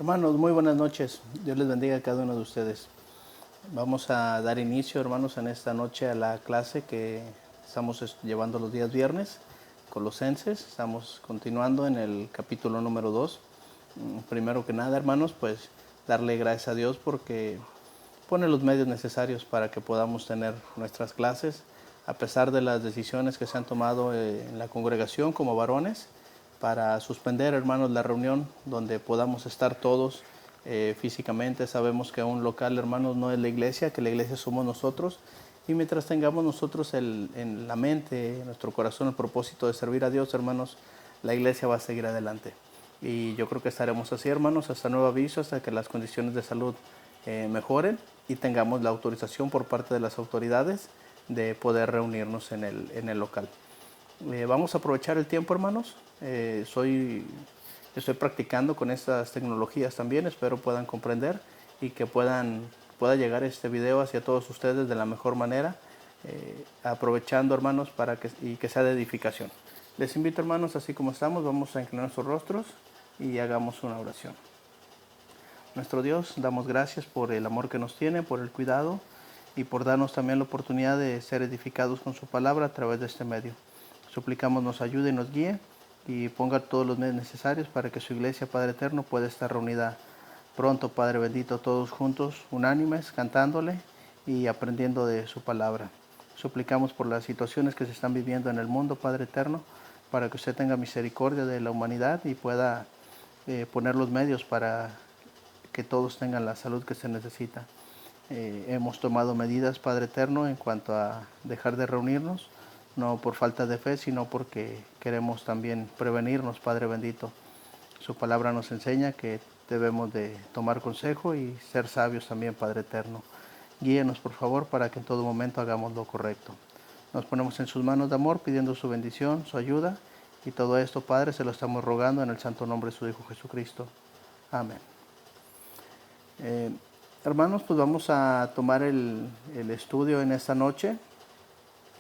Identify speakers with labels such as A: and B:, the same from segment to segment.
A: Hermanos, muy buenas noches. Dios les bendiga a cada uno de ustedes. Vamos a dar inicio, hermanos, en esta noche a la clase que estamos llevando los días viernes, Colosenses. Estamos continuando en el capítulo número 2. Primero que nada, hermanos, pues darle gracias a Dios porque pone los medios necesarios para que podamos tener nuestras clases, a pesar de las decisiones que se han tomado en la congregación como varones, para suspender, hermanos, la reunión donde podamos estar todos físicamente. Sabemos que un local, hermanos, no es la iglesia, que la iglesia somos nosotros. Y mientras tengamos nosotros en la mente, en nuestro corazón, el propósito de servir a Dios, hermanos, la iglesia va a seguir adelante. Y yo creo que estaremos así, hermanos, hasta nuevo aviso, hasta que las condiciones de salud mejoren y tengamos la autorización por parte de las autoridades de poder reunirnos en el local. Vamos a aprovechar el tiempo, hermanos. Estoy practicando con estas tecnologías también. Espero puedan comprender y que pueda llegar este video hacia todos ustedes de la mejor manera, aprovechando, hermanos, y que sea de edificación. Les invito, hermanos, así como estamos, vamos a inclinar nuestros rostros y hagamos una oración. Nuestro Dios, damos gracias por el amor que nos tiene, por el cuidado y por darnos también la oportunidad de ser edificados con su palabra a través de este medio. Suplicamos nos ayude y nos guíe y ponga todos los medios necesarios para que su iglesia, Padre Eterno, pueda estar reunida pronto, Padre bendito, todos juntos, unánimes, cantándole y aprendiendo de su palabra. Suplicamos por las situaciones que se están viviendo en el mundo, Padre Eterno, para que usted tenga misericordia de la humanidad y pueda poner los medios para que todos tengan la salud que se necesita. Hemos tomado medidas, Padre Eterno, en cuanto a dejar de reunirnos, no por falta de fe, sino porque queremos también prevenirnos, Padre bendito. Su palabra nos enseña que debemos de tomar consejo y ser sabios también, Padre eterno. Guíenos, por favor, para que en todo momento hagamos lo correcto. Nos ponemos en sus manos de amor, pidiendo su bendición, su ayuda, y todo esto, Padre, se lo estamos rogando en el santo nombre de su Hijo Jesucristo. Amén. Hermanos, pues vamos a tomar el estudio en esta noche.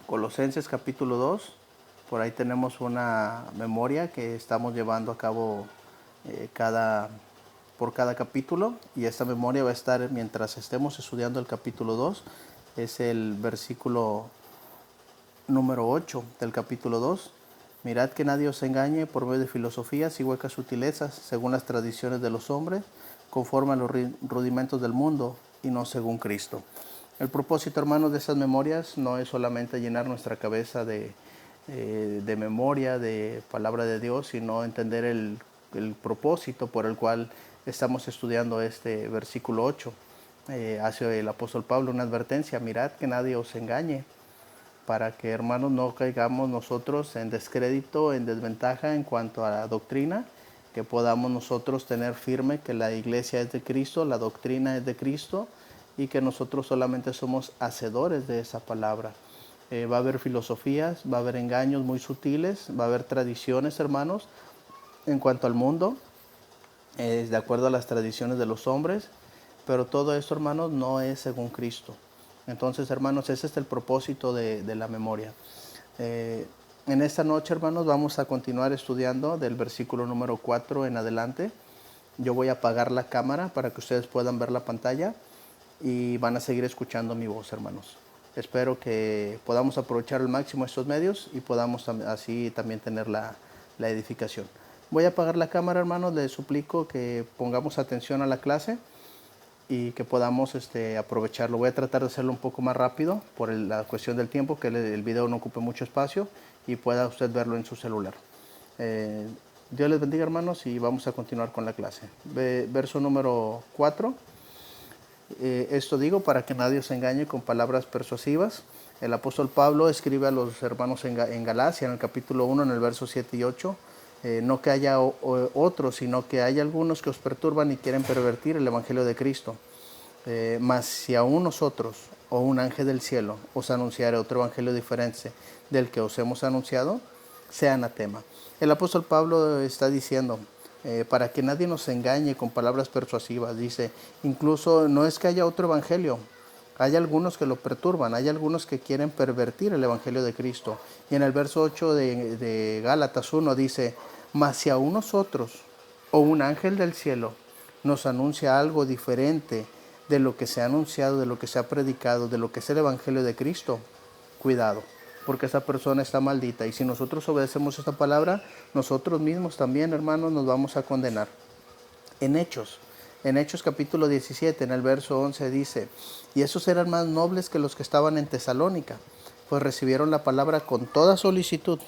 A: Colosenses capítulo 2, por ahí tenemos una memoria que estamos llevando a cabo por cada capítulo, y esta memoria va a estar mientras estemos estudiando el capítulo 2, es el versículo número 8 del capítulo 2. Mirad que nadie os engañe por medio de filosofías y huecas sutilezas, según las tradiciones de los hombres, conforme a los rudimentos del mundo y no según Cristo. El propósito, hermanos, de esas memorias no es solamente llenar nuestra cabeza de memoria, de palabra de Dios, sino entender el propósito por el cual estamos estudiando este versículo 8. Hace el apóstol Pablo una advertencia: mirad que nadie os engañe, para que, hermanos, no caigamos nosotros en descrédito, en desventaja en cuanto a la doctrina, que podamos nosotros tener firme que la iglesia es de Cristo, la doctrina es de Cristo, y que nosotros solamente somos hacedores de esa palabra. Va a haber filosofías, va a haber engaños muy sutiles, va a haber tradiciones, hermanos, en cuanto al mundo, de acuerdo a las tradiciones de los hombres, pero todo esto, hermanos, no es según Cristo. Entonces, hermanos, ese es el propósito de la memoria. En esta noche, hermanos, vamos a continuar estudiando del versículo número 4 en adelante. Yo voy a apagar la cámara para que ustedes puedan ver la pantalla y van a seguir escuchando mi voz, hermanos. Espero que podamos aprovechar al máximo estos medios y podamos así también tener la edificación. Voy a apagar la cámara, hermanos. Les suplico que pongamos atención a la clase y que podamos aprovecharlo. Voy a tratar de hacerlo un poco más rápido por la cuestión del tiempo, que el video no ocupe mucho espacio y pueda usted verlo en su celular. Dios les bendiga, hermanos, y vamos a continuar con la clase. Verso número 4. Esto digo para que nadie os engañe con palabras persuasivas. El apóstol Pablo escribe a los hermanos en Galacia, en el capítulo 1, en el verso 7 y 8. No que haya otros, sino que hay algunos que os perturban y quieren pervertir el evangelio de Cristo. Mas si aún nosotros o un ángel del cielo os anunciare otro evangelio diferente del que os hemos anunciado, sea anatema. El apóstol Pablo está diciendo, para que nadie nos engañe con palabras persuasivas, dice, incluso no es que haya otro evangelio, hay algunos que lo perturban, hay algunos que quieren pervertir el evangelio de Cristo. Y en el verso 8 de Gálatas 1 dice, mas si aún nosotros o un ángel del cielo nos anuncia algo diferente de lo que se ha anunciado, de lo que se ha predicado, de lo que es el Evangelio de Cristo, cuidado, porque esa persona está maldita. Y si nosotros obedecemos esta palabra, nosotros mismos también, hermanos, nos vamos a condenar. En Hechos capítulo 17, en el verso 11 dice, y esos eran más nobles que los que estaban en Tesalónica, pues recibieron la palabra con toda solicitud.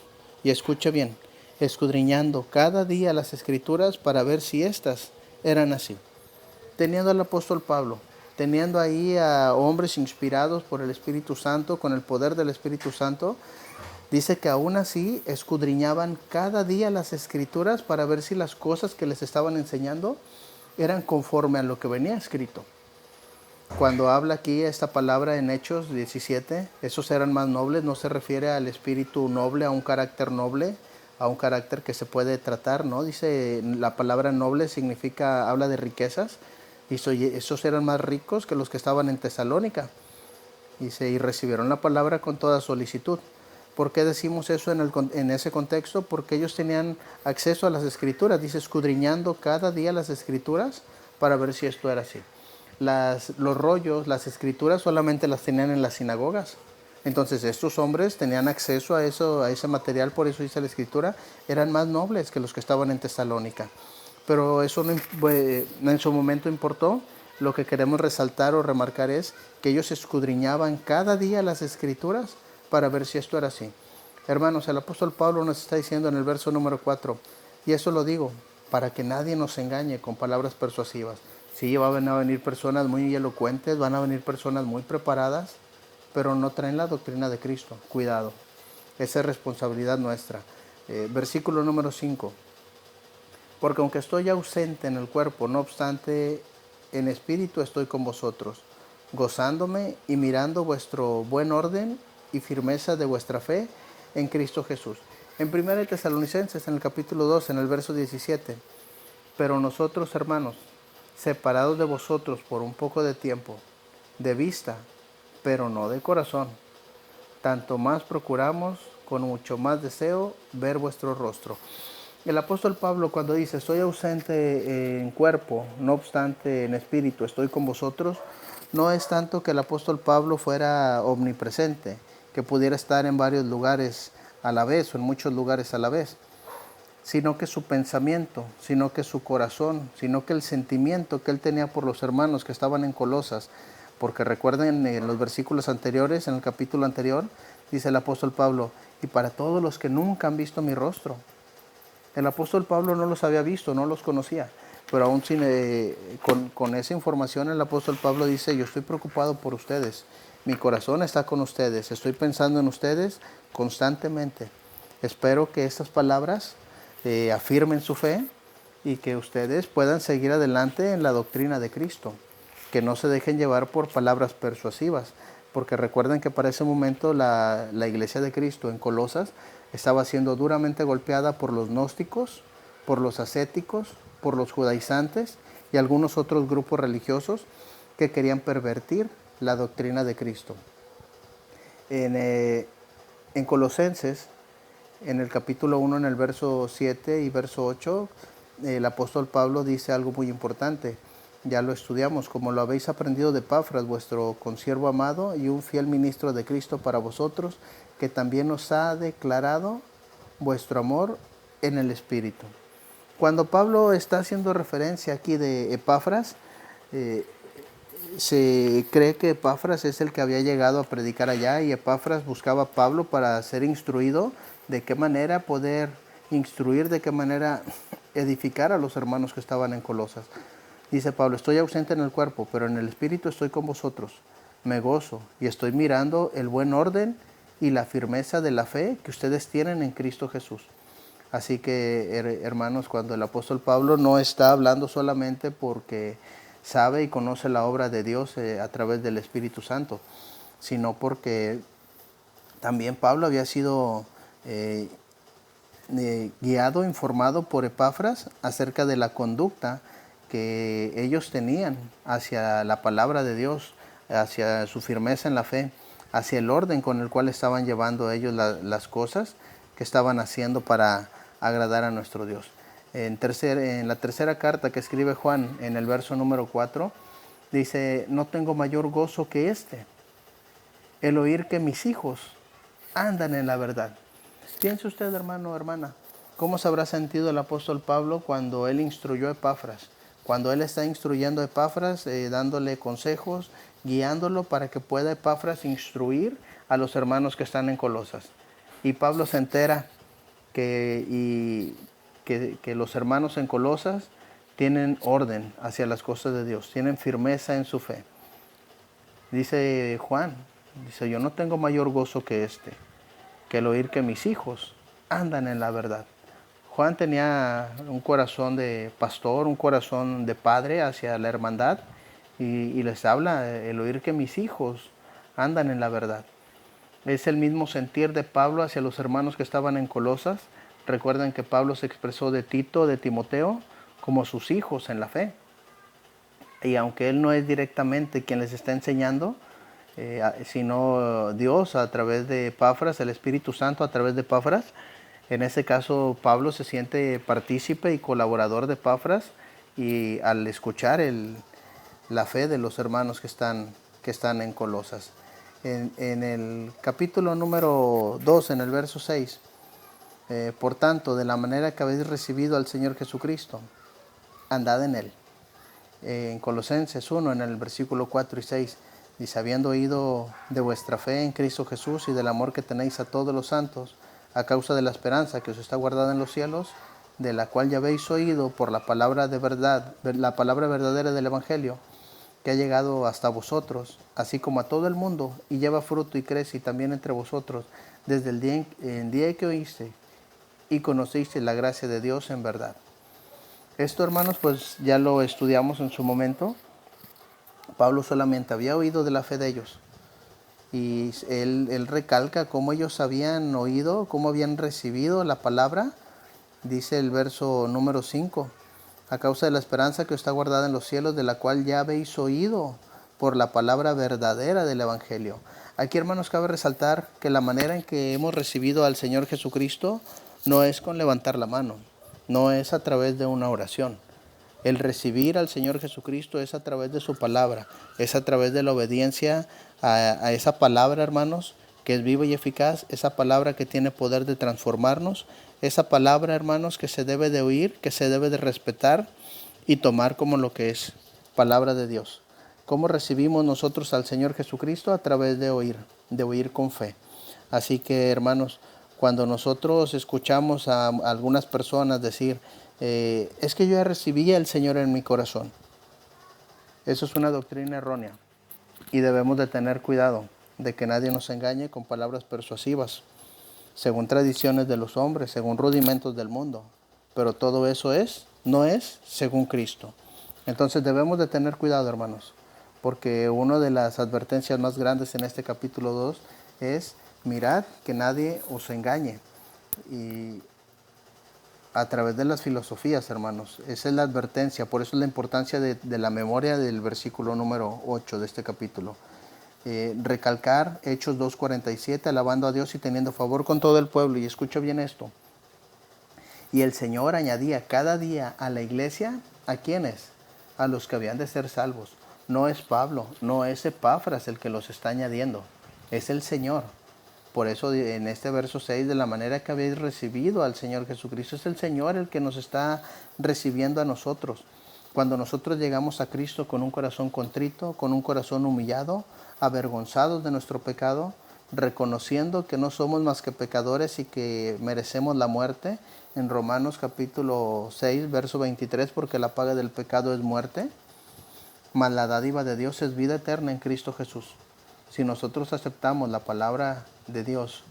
A: Y escuche bien, escudriñando cada día las escrituras para ver si éstas eran así. Teniendo al apóstol Pablo, teniendo ahí a hombres inspirados por el Espíritu Santo, con el poder del Espíritu Santo, dice que aún así escudriñaban cada día las escrituras para ver si las cosas que les estaban enseñando eran conforme a lo que venía escrito. Cuando habla aquí esta palabra en Hechos 17, esos eran más nobles, no se refiere al espíritu noble, a un carácter noble, a un carácter que se puede tratar, ¿no? Dice, la palabra noble significa, habla de riquezas, dice, esos eran más ricos que los que estaban en Tesalónica. Dice, y recibieron la palabra con toda solicitud. ¿Por qué decimos eso en ese contexto? Porque ellos tenían acceso a las escrituras, dice, escudriñando cada día las escrituras para ver si esto era así. Los rollos, las escrituras solamente las tenían en las sinagogas. Entonces estos hombres tenían acceso a eso, a ese material, por eso dice la escritura, eran más nobles que los que estaban en Tesalónica. Pero eso no, en su momento importó. Lo que queremos resaltar o remarcar es que ellos escudriñaban cada día las escrituras para ver si esto era así. Hermanos, el apóstol Pablo nos está diciendo en el verso número 4, y eso lo digo, para que nadie nos engañe con palabras persuasivas. Sí, van a venir personas muy elocuentes, van a venir personas muy preparadas, pero no traen la doctrina de Cristo. Cuidado, esa es responsabilidad nuestra. Versículo número 5. Porque aunque estoy ausente en el cuerpo, no obstante, en espíritu estoy con vosotros, gozándome y mirando vuestro buen orden y firmeza de vuestra fe en Cristo Jesús. En 1 Tesalonicenses, en el capítulo 2, en el verso 17, pero nosotros, hermanos, separados de vosotros por un poco de tiempo, de vista, pero no de corazón, tanto más procuramos, con mucho más deseo, ver vuestro rostro. El apóstol Pablo, cuando dice, estoy ausente en cuerpo, no obstante en espíritu estoy con vosotros, no es tanto que el apóstol Pablo fuera omnipresente, que pudiera estar en varios lugares a la vez o en muchos lugares a la vez, sino que su pensamiento, sino que su corazón, sino que el sentimiento que él tenía por los hermanos que estaban en Colosas, porque recuerden en los versículos anteriores, en el capítulo anterior, dice el apóstol Pablo, y para todos los que nunca han visto mi rostro. El apóstol Pablo no los había visto, no los conocía, pero aún con esa información el apóstol Pablo dice, yo estoy preocupado por ustedes, mi corazón está con ustedes, estoy pensando en ustedes constantemente. Espero que estas palabras afirmen su fe y que ustedes puedan seguir adelante en la doctrina de Cristo, que no se dejen llevar por palabras persuasivas, porque recuerden que para ese momento la iglesia de Cristo en Colosas estaba siendo duramente golpeada por los gnósticos, por los ascéticos, por los judaizantes y algunos otros grupos religiosos que querían pervertir la doctrina de Cristo. En Colosenses, en el capítulo 1, en el verso 7 y verso 8, el apóstol Pablo dice algo muy importante. Ya lo estudiamos, como lo habéis aprendido de Epafras, vuestro consiervo amado y un fiel ministro de Cristo para vosotros, que también os ha declarado vuestro amor en el Espíritu. Cuando Pablo está haciendo referencia aquí de Epafras, se cree que Epafras es el que había llegado a predicar allá y Epafras buscaba a Pablo para ser instruido de qué manera poder instruir, de qué manera edificar a los hermanos que estaban en Colosas. Dice Pablo, estoy ausente en el cuerpo, pero en el espíritu estoy con vosotros. Me gozo y estoy mirando el buen orden y la firmeza de la fe que ustedes tienen en Cristo Jesús. Así que, hermanos, cuando el apóstol Pablo no está hablando solamente porque sabe y conoce la obra de Dios a través del Espíritu Santo, sino porque también Pablo había sido guiado, informado por Epafras acerca de la conducta que ellos tenían hacia la palabra de Dios, hacia su firmeza en la fe, hacia el orden con el cual estaban llevando ellos las cosas que estaban haciendo para agradar a nuestro Dios. En la tercera carta que escribe Juan, en el verso número 4, dice, no tengo mayor gozo que este, el oír que mis hijos andan en la verdad. Piense usted, hermano o hermana, ¿cómo se habrá sentido el apóstol Pablo cuando él instruyó a Epafras? Cuando él está instruyendo a Epafras, dándole consejos, guiándolo para que pueda Epafras instruir a los hermanos que están en Colosas. Y Pablo se entera que los hermanos en Colosas tienen orden hacia las cosas de Dios, tienen firmeza en su fe. Dice Juan, dice, yo no tengo mayor gozo que este, que el oír que mis hijos andan en la verdad. Juan tenía un corazón de pastor, un corazón de padre hacia la hermandad y les habla el oír que mis hijos andan en la verdad. Es el mismo sentir de Pablo hacia los hermanos que estaban en Colosas. Recuerden que Pablo se expresó de Tito, de Timoteo, como sus hijos en la fe. Y aunque él no es directamente quien les está enseñando, sino Dios a través de Epafras, el Espíritu Santo a través de Epafras, en ese caso Pablo se siente partícipe y colaborador de Epafras y al escuchar la fe de los hermanos que están en Colosas. En el capítulo número 2, en el verso 6, por tanto, de la manera que habéis recibido al Señor Jesucristo, andad en Él. En Colosenses 1, en el versículo 4 y 6, dice, habiendo oído de vuestra fe en Cristo Jesús y del amor que tenéis a todos los santos, a causa de la esperanza que os está guardada en los cielos, de la cual ya habéis oído por la palabra de verdad, la palabra verdadera del Evangelio, que ha llegado hasta vosotros, así como a todo el mundo, y lleva fruto y crece también entre vosotros, desde el día en que oíste y conociste la gracia de Dios en verdad. Esto, hermanos, pues ya lo estudiamos en su momento. Pablo solamente había oído de la fe de ellos. Y él recalca cómo ellos habían oído, cómo habían recibido la palabra. Dice el verso número 5, a causa de la esperanza que está guardada en los cielos, de la cual ya habéis oído por la palabra verdadera del Evangelio. Aquí, hermanos, cabe resaltar que la manera en que hemos recibido al Señor Jesucristo no es con levantar la mano, no es a través de una oración. El recibir al Señor Jesucristo es a través de su palabra, es a través de la obediencia a esa palabra, hermanos, que es viva y eficaz, esa palabra que tiene poder de transformarnos, esa palabra, hermanos, que se debe de oír, que se debe de respetar y tomar como lo que es palabra de Dios. ¿Cómo recibimos nosotros al Señor Jesucristo? A través de oír con fe. Así que, hermanos, cuando nosotros escuchamos a algunas personas decir, es que yo ya recibí al Señor en mi corazón, eso es una doctrina errónea y debemos de tener cuidado de que nadie nos engañe con palabras persuasivas, según tradiciones de los hombres, según rudimentos del mundo, pero todo eso no es según Cristo. Entonces debemos de tener cuidado, hermanos, porque una de las advertencias más grandes en este capítulo 2 es, mirad que nadie os engañe. Y a través de las filosofías, hermanos, esa es la advertencia, por eso es la importancia de la memoria del versículo número 8 de este capítulo. Recalcar Hechos 2:47, alabando a Dios y teniendo favor con todo el pueblo. Y escucha bien esto. Y el Señor añadía cada día a la iglesia, ¿a quiénes? A los que habían de ser salvos. No es Pablo, no es Epafras el que los está añadiendo, es el Señor. Por eso en este verso 6, de la manera que habéis recibido al Señor Jesucristo, es el Señor el que nos está recibiendo a nosotros. Cuando nosotros llegamos a Cristo con un corazón contrito, con un corazón humillado, avergonzados de nuestro pecado, reconociendo que no somos más que pecadores y que merecemos la muerte, en Romanos capítulo 6, verso 23, porque la paga del pecado es muerte, mas la dádiva de Dios es vida eterna en Cristo Jesús. Si nosotros aceptamos la palabra de Dios,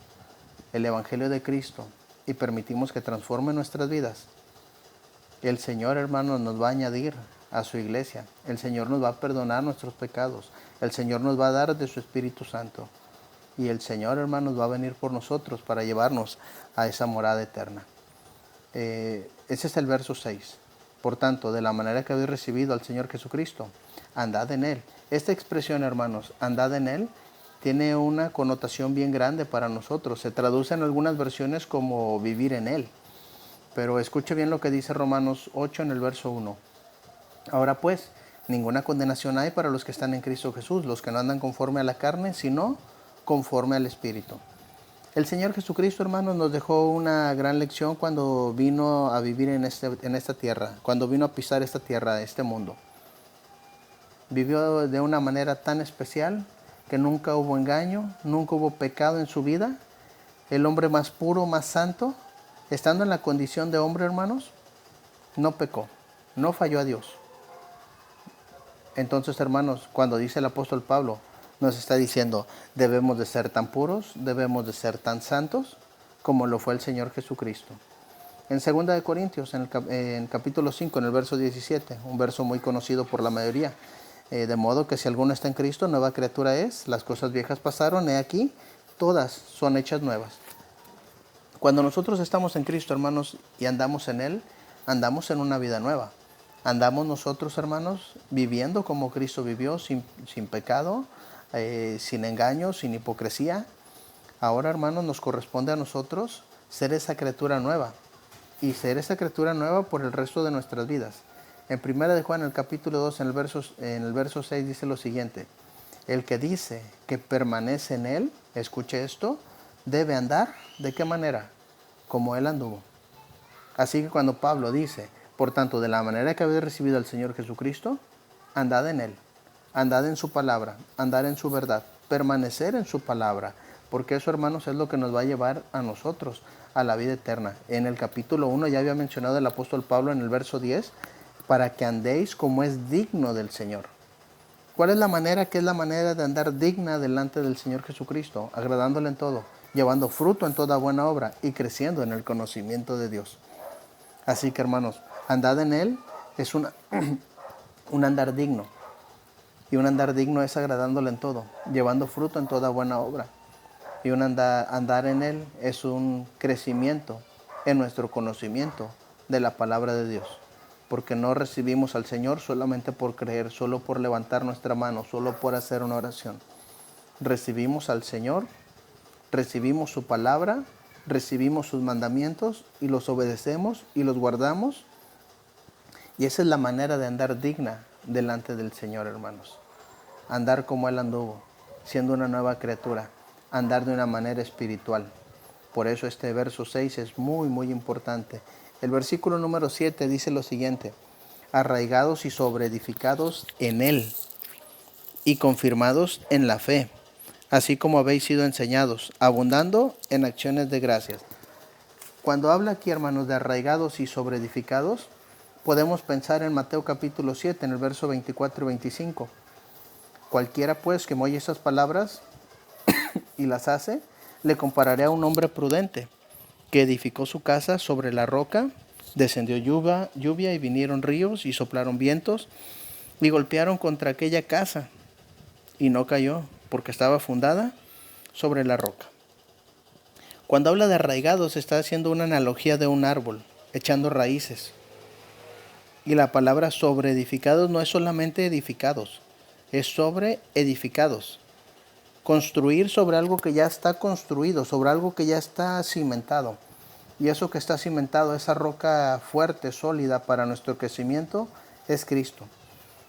A: el Evangelio de Cristo, y permitimos que transforme nuestras vidas, el Señor, hermanos, nos va a añadir a su iglesia. El Señor nos va a perdonar nuestros pecados. El Señor nos va a dar de su Espíritu Santo. Y el Señor, hermanos, va a venir por nosotros para llevarnos a esa morada eterna. Ese es el verso 6. Por tanto, de la manera que habéis recibido al Señor Jesucristo, andad en Él. Esta expresión, hermanos, andad en Él, tiene una connotación bien grande para nosotros. Se traduce en algunas versiones como vivir en Él. Pero escuche bien lo que dice Romanos 8 en el verso 1. Ahora pues, ninguna condenación hay para los que están en Cristo Jesús, los que no andan conforme a la carne, sino conforme al Espíritu. El Señor Jesucristo, hermanos, nos dejó una gran lección cuando vino a vivir en esta tierra, cuando vino a pisar esta tierra, este mundo. Vivió de una manera tan especial que nunca hubo engaño, nunca hubo pecado en su vida. El hombre más puro, más santo, estando en la condición de hombre, hermanos, no pecó, no falló a Dios. Entonces, hermanos, cuando dice el apóstol Pablo, nos está diciendo, debemos de ser tan puros, debemos de ser tan santos, como lo fue el Señor Jesucristo. En 2 de Corintios, en capítulo 5, en el verso 17, un verso muy conocido por la mayoría, de modo que si alguno está en Cristo, nueva criatura es, las cosas viejas pasaron, he aquí, todas son hechas nuevas. Cuando nosotros estamos en Cristo, hermanos, y andamos en Él, andamos en una vida nueva. Andamos nosotros, hermanos, viviendo como Cristo vivió, sin pecado, sin engaño, sin hipocresía. Ahora, hermanos, nos corresponde a nosotros ser esa criatura nueva. Y ser esa criatura nueva por el resto de nuestras vidas. En 1 de Juan, el capítulo 2, en el verso 6, dice lo siguiente. El que dice que permanece en Él, escuche esto, debe andar, ¿de qué manera? Como Él anduvo. Así que cuando Pablo dice, por tanto, de la manera que habéis recibido al Señor Jesucristo, andad en Él, andad en su palabra, andad en su verdad, permanecer en su palabra, porque eso, hermanos, es lo que nos va a llevar a nosotros a la vida eterna. En el capítulo 1 ya había mencionado el apóstol Pablo en el verso 10, para que andéis como es digno del Señor. ¿Cuál es la manera? ¿Qué es la manera de andar digna delante del Señor Jesucristo? Agradándole en todo, llevando fruto en toda buena obra y creciendo en el conocimiento de Dios. Así que, hermanos, andad en Él es un andar digno. Y un andar digno es agradándole en todo, llevando fruto en toda buena obra. Y un andar en Él es un crecimiento en nuestro conocimiento de la palabra de Dios. Porque no recibimos al Señor solamente por creer, solo por levantar nuestra mano, solo por hacer una oración. Recibimos al Señor, recibimos su palabra, recibimos sus mandamientos y los obedecemos y los guardamos. Y esa es la manera de andar digna delante del Señor, hermanos. Andar como Él anduvo, siendo una nueva criatura. Andar de una manera espiritual. Por eso este verso 6 es muy, muy importante. El versículo número 7 dice lo siguiente. Arraigados y sobreedificados en Él y confirmados en la fe, así como habéis sido enseñados, abundando en acciones de gracias. Cuando habla aquí, hermanos, de arraigados y sobreedificados, podemos pensar en Mateo capítulo 7, en el verso 24 y 25. Cualquiera pues que me oye esas palabras y las hace, le compararé a un hombre prudente, que edificó su casa sobre la roca, descendió lluvia y vinieron ríos y soplaron vientos y golpearon contra aquella casa y no cayó, porque estaba fundada sobre la roca. Cuando habla de arraigados, está haciendo una analogía de un árbol, echando raíces. Y la palabra sobre edificados no es solamente edificados, es sobre edificados. Construir sobre algo que ya está construido, sobre algo que ya está cimentado. Y eso que está cimentado, esa roca fuerte, sólida para nuestro crecimiento, es Cristo.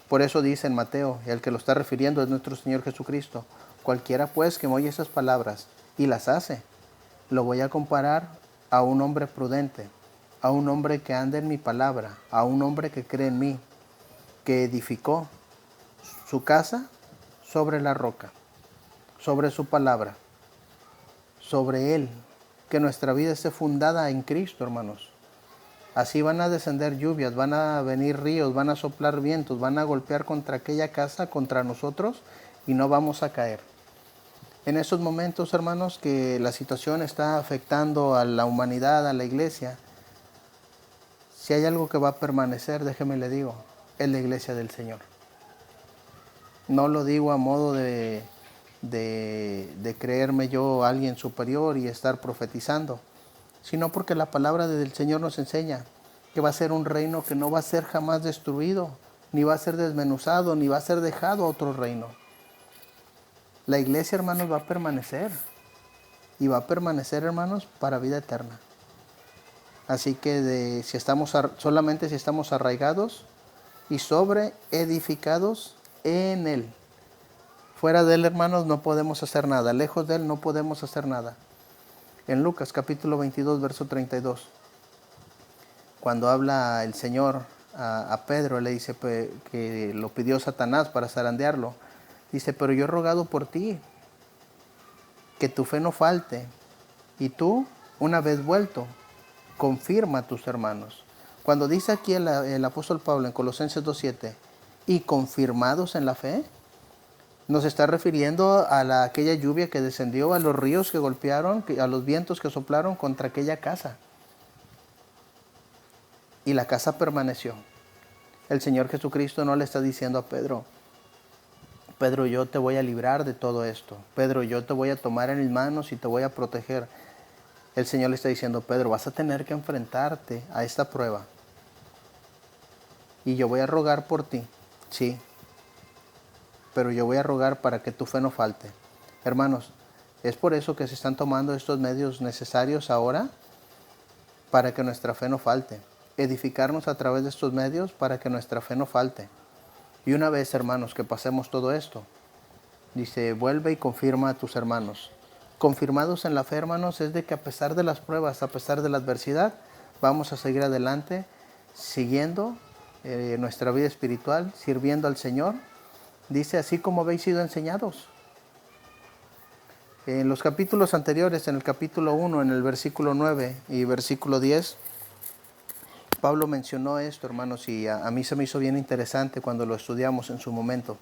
A: Por eso dice en Mateo, el que lo está refiriendo es nuestro Señor Jesucristo. Cualquiera pues que me oye esas palabras y las hace, lo voy a comparar a un hombre prudente, a un hombre que anda en mi palabra, a un hombre que cree en mí, que edificó su casa sobre la roca, sobre su palabra, sobre Él, que nuestra vida esté fundada en Cristo, hermanos. Así van a descender lluvias, van a venir ríos, van a soplar vientos, van a golpear contra aquella casa, contra nosotros, y no vamos a caer. En esos momentos, hermanos, que la situación está afectando a la humanidad, a la iglesia, si hay algo que va a permanecer, déjeme le digo, es la iglesia del Señor. No lo digo a modo de creerme yo alguien superior y estar profetizando, sino porque la palabra del Señor nos enseña que va a ser un reino que no va a ser jamás destruido, ni va a ser desmenuzado, ni va a ser dejado a otro reino. La iglesia, hermanos, va a permanecer, y va a permanecer, hermanos, para vida eterna. Así que solamente si estamos arraigados y sobre edificados en Él. Fuera de Él, hermanos, no podemos hacer nada. Lejos de Él no podemos hacer nada. En Lucas capítulo 22, verso 32, cuando habla el Señor a Pedro, le dice que lo pidió Satanás para zarandearlo. Dice, pero yo he rogado por ti, que tu fe no falte. Y tú, una vez vuelto, confirma a tus hermanos. Cuando dice aquí el apóstol Pablo en Colosenses 2:7, y confirmados en la fe, nos está refiriendo a aquella lluvia que descendió, a los ríos que golpearon, a los vientos que soplaron contra aquella casa. Y la casa permaneció. El Señor Jesucristo no le está diciendo a Pedro, Pedro, yo te voy a librar de todo esto. Pedro, yo te voy a tomar en mis manos y te voy a proteger. El Señor le está diciendo, Pedro, vas a tener que enfrentarte a esta prueba. Y yo voy a rogar por ti, sí. Pero yo voy a rogar para que tu fe no falte. Hermanos, es por eso que se están tomando estos medios necesarios ahora para que nuestra fe no falte. Edificarnos a través de estos medios para que nuestra fe no falte. Y una vez, hermanos, que pasemos todo esto, dice, vuelve y confirma a tus hermanos. Confirmados en la fe, hermanos, es de que a pesar de las pruebas, a pesar de la adversidad, vamos a seguir adelante, siguiendo nuestra vida espiritual, sirviendo al Señor. Dice, así como habéis sido enseñados. En los capítulos anteriores, en el capítulo 1, en el versículo 9 y versículo 10, Pablo mencionó esto, hermanos, y a mí se me hizo bien interesante cuando lo estudiamos en su momento.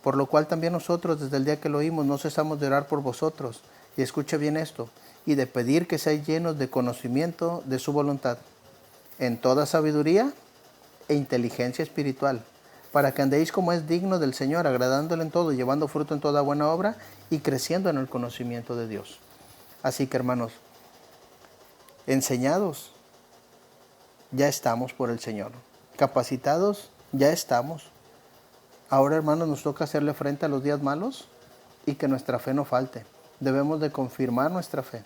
A: Por lo cual también nosotros, desde el día que lo oímos, no cesamos de orar por vosotros. Y escuche bien esto, y de pedir que seáis llenos de conocimiento de su voluntad, en toda sabiduría e inteligencia espiritual, para que andéis como es digno del Señor, agradándole en todo, llevando fruto en toda buena obra y creciendo en el conocimiento de Dios. Así que, hermanos, enseñados, ya estamos por el Señor. Capacitados, ya estamos. Ahora, hermanos, nos toca hacerle frente a los días malos y que nuestra fe no falte. Debemos de confirmar nuestra fe.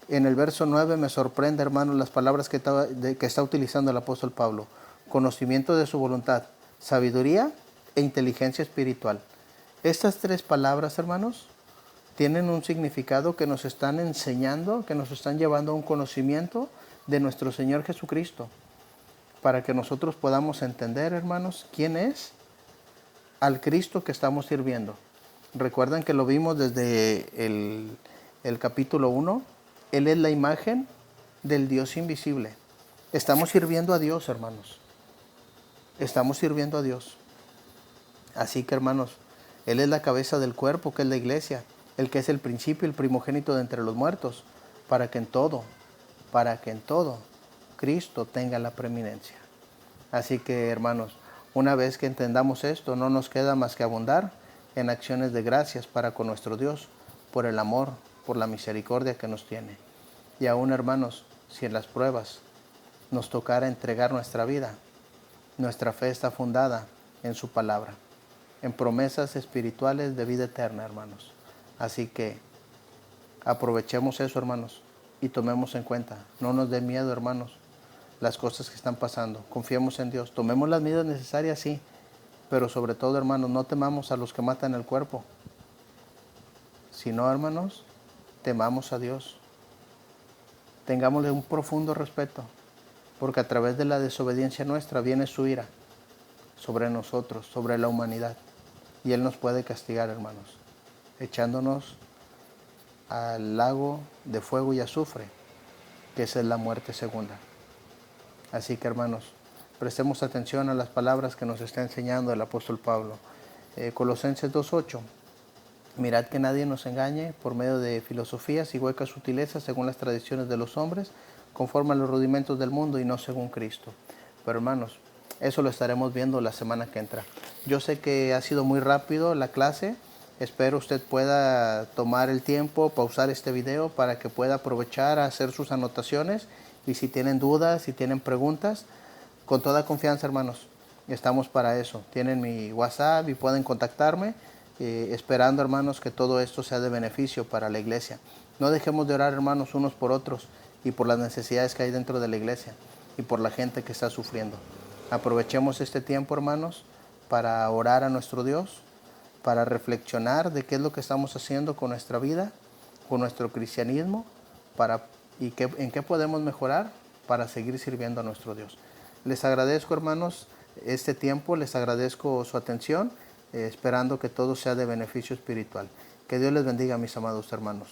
A: En el verso 9 me sorprende, hermanos, las palabras que está utilizando el apóstol Pablo. Conocimiento de su voluntad, sabiduría e inteligencia espiritual. Estas tres palabras, hermanos, tienen un significado que nos están enseñando, que nos están llevando a un conocimiento de nuestro Señor Jesucristo, para que nosotros podamos entender, hermanos, quién es al Cristo que estamos sirviendo. Recuerden que lo vimos desde el capítulo 1. Él es la imagen del Dios invisible. Estamos sirviendo a Dios, hermanos. Estamos sirviendo a Dios. Así que, hermanos, Él es la cabeza del cuerpo, que es la iglesia, el que es el principio, el primogénito de entre los muertos, para que en todo, Cristo tenga la preeminencia. Así que, hermanos, una vez que entendamos esto, no nos queda más que abundar en acciones de gracias para con nuestro Dios, por el amor, por la misericordia que nos tiene. Y aún, hermanos, si en las pruebas nos tocara entregar nuestra vida, nuestra fe está fundada en su palabra, en promesas espirituales de vida eterna, hermanos. Así que aprovechemos eso, hermanos, y tomemos en cuenta. No nos dé miedo, hermanos, las cosas que están pasando. Confiemos en Dios. Tomemos las medidas necesarias, sí, pero sobre todo, hermanos, no temamos a los que matan el cuerpo, sino, hermanos, temamos a Dios. Tengámosle un profundo respeto, porque a través de la desobediencia nuestra viene su ira sobre nosotros, sobre la humanidad. Y Él nos puede castigar, hermanos, echándonos al lago de fuego y azufre, que esa es la muerte segunda. Así que, hermanos, prestemos atención a las palabras que nos está enseñando el apóstol Pablo. Colosenses 2:8. Mirad que nadie nos engañe por medio de filosofías y huecas sutilezas según las tradiciones de los hombres, conforme a los rudimentos del mundo y no según Cristo. Pero, hermanos, eso lo estaremos viendo la semana que entra. Yo sé que ha sido muy rápido la clase. Espero usted pueda tomar el tiempo, pausar este video para que pueda aprovechar a hacer sus anotaciones. Y si tienen dudas, si tienen preguntas, con toda confianza, hermanos, estamos para eso. Tienen mi WhatsApp y pueden contactarme, esperando, hermanos, que todo esto sea de beneficio para la iglesia. No dejemos de orar, hermanos, unos por otros y por las necesidades que hay dentro de la iglesia y por la gente que está sufriendo. Aprovechemos este tiempo, hermanos, para orar a nuestro Dios, para reflexionar de qué es lo que estamos haciendo con nuestra vida, con nuestro cristianismo, en qué podemos mejorar para seguir sirviendo a nuestro Dios. Les agradezco, hermanos, este tiempo, les agradezco su atención, esperando que todo sea de beneficio espiritual. Que Dios les bendiga, mis amados hermanos.